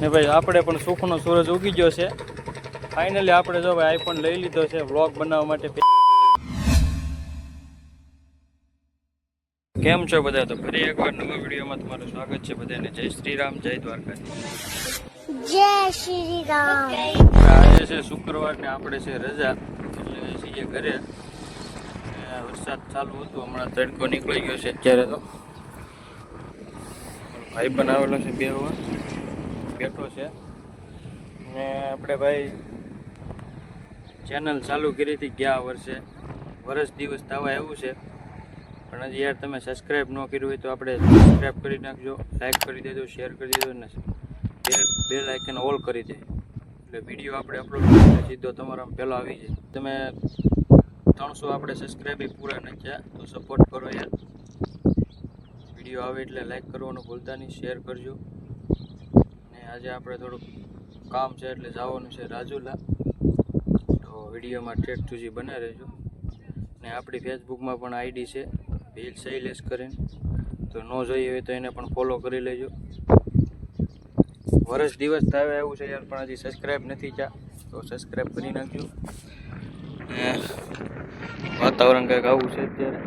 ને ભાઈ આપણે પણ સુખનો સૂરજ ઉગી ગયો છે. ફાઇનલી આપણે જો ભાઈ આઈફોન લઈ લીધો છે વ્લોગ બનાવવા માટે. કેમ છો બધા? તો ફરી એકવાર નવા વિડીયોમાં તમારું સ્વાગત છે બધાને. જય શ્રી રામ, જય દ્વારકાધીશ. જય શ્રી રામ. આજે છે શુક્રવાર ને આપણે છે રજા, એટલે છીએ ઘરે. વરસાદ ચાલુ હતું, હમણાં તડકો નીકળી ગયો છે અત્યારે. તો ભાઈ બનાવેલો છે બેહવા બેઠો છે ને આપણે ભાઈ ચેનલ ચાલુ કરી હતી ગયા વર્ષે. વર્ષ દિવસ થવા એવું છે, પણ હજી યાર તમે સબસ્ક્રાઈબ ન કર્યું હોય તો આપણે સબસ્ક્રાઈબ કરી નાખજો, લાઈક કરી દેજો, શેર કરી દેજો ને બેલ આઇકન ઓલ કરી દે, એટલે વિડીયો આપણે અપલોડ કરીએ સીધો તમારા પહેલો આવી જાય. તમે 300 આપણે સબસ્ક્રાઈબ પૂરા નાખ્યા, તો સપોર્ટ કરો યાર. વિડીયો આવે એટલે લાઈક કરવાનું ભૂલતા નહીં, શેર કરજો. ને આજે આપણે થોડુંક કામ છે એટલે જવાનું છે રાજુલા, તો વિડીયોમાં ટ્રેક સુધી બના રહેજો. ને આપણી ફેસબુકમાં પણ આઈડી છે ભીલ શૈલેષ કરીને, તો ન જોઈએ હોય તો એને પણ ફોલો કરી લેજો. વર્ષ દિવસ થાય એવું છે યાર, પણ હજી સબસ્ક્રાઈબ નથી થયા, તો સબસ્ક્રાઈબ કરી નાખજો. વાતાવરણ કંઈક આવું છે અત્યારે.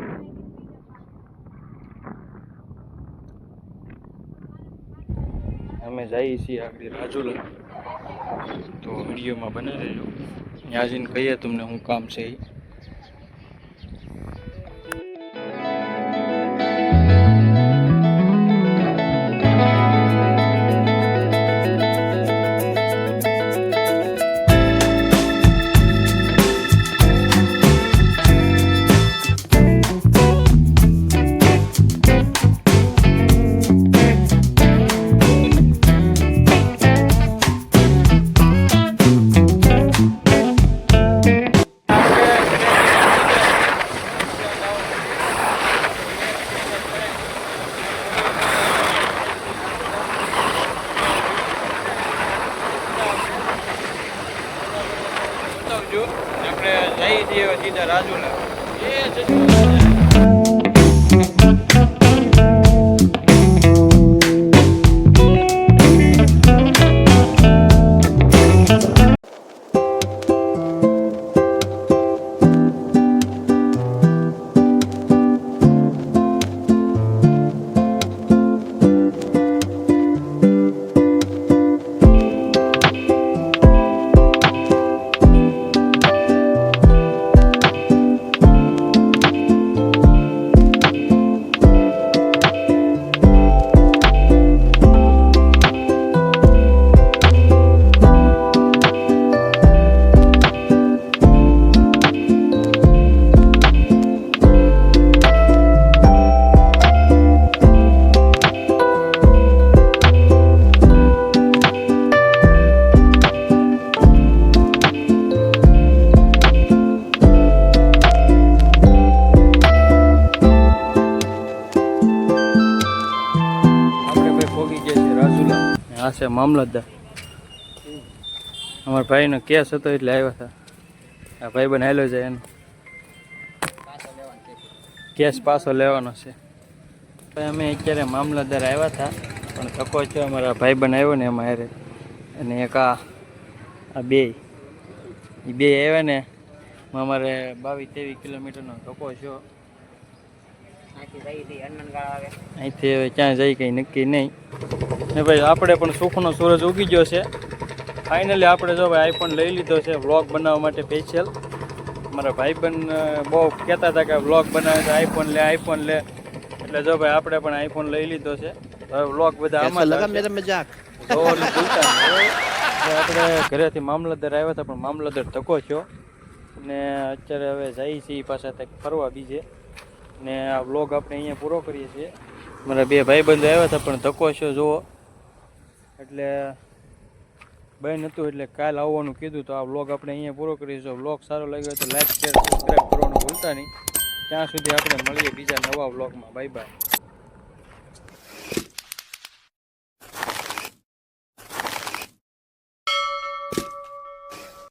અમે જઈએ છીએ આગળ રાજુલા, તો વિડીયોમાં બને રહેજો. ત્યાં જઈને કહીએ તમને શું કામ છે એ. આપણે જઈએ છીએ સીધા રાજુલા. આ છે મામલતદાર. અમારા ભાઈનો કેસ હતો એટલે આવ્યા હતા. આ ભાઈ બન હાલ્યો જાય એનો કેસ પાછો લેવાનો છે. અમે અત્યારે મામલતદાર આવ્યા હતા, પણ ધક્કો છે અમારા ભાઈ બન આવ્યો ને એમાં હારે, અને એક આ બે આવ્યા ને અમારે 22-23 કિલોમીટરનો ધક્કો છે. અહીંથી હવે ક્યાં જઈ કંઈ નક્કી નહીં. ને ભાઈ આપણે પણ સુખનો સૂરજ ઉગી ગયો છે. ફાઇનલી આપણે જો ભાઈ આઈફોન લઈ લીધો છે વ્લોગ બનાવવા માટે સ્પેશિયલ. મારા ભાઈબંધ બહુ કહેતા હતા કે વ્લોગ બનાવે તો આઈફોન લે, એટલે જો ભાઈ આપણે પણ આઈફોન લઈ લીધો છે. હવે વ્લોગ બધા આમાં આપણે ઘરેથી મામલતદાર આવ્યા હતા, પણ મામલતદાર ધક્કો થયો ને અત્યારે હવે જઈએ છીએ પાછા કંઈક ફરવા બીજે. ને આ વ્લોગ આપણે અહીંયા પૂરો કરીએ છીએ. મારા બે ભાઈબંધો આવ્યા હતા, પણ ધક્કો છે જુઓ, એટલે બંધ હતું, એટલે કાલ આવવાનું કીધું. તો આ વ્લોગ આપણે અહીંયા પૂરો કરીશું. વ્લોગ સારો લાગ્યો તો લાઈક, શેર, સબસ્ક્રાઈબ કરવાનું ભૂલતા નહીં. ત્યાં સુધી આપણે મળીએ બીજા નવા વ્લોગમાં. Bye bye.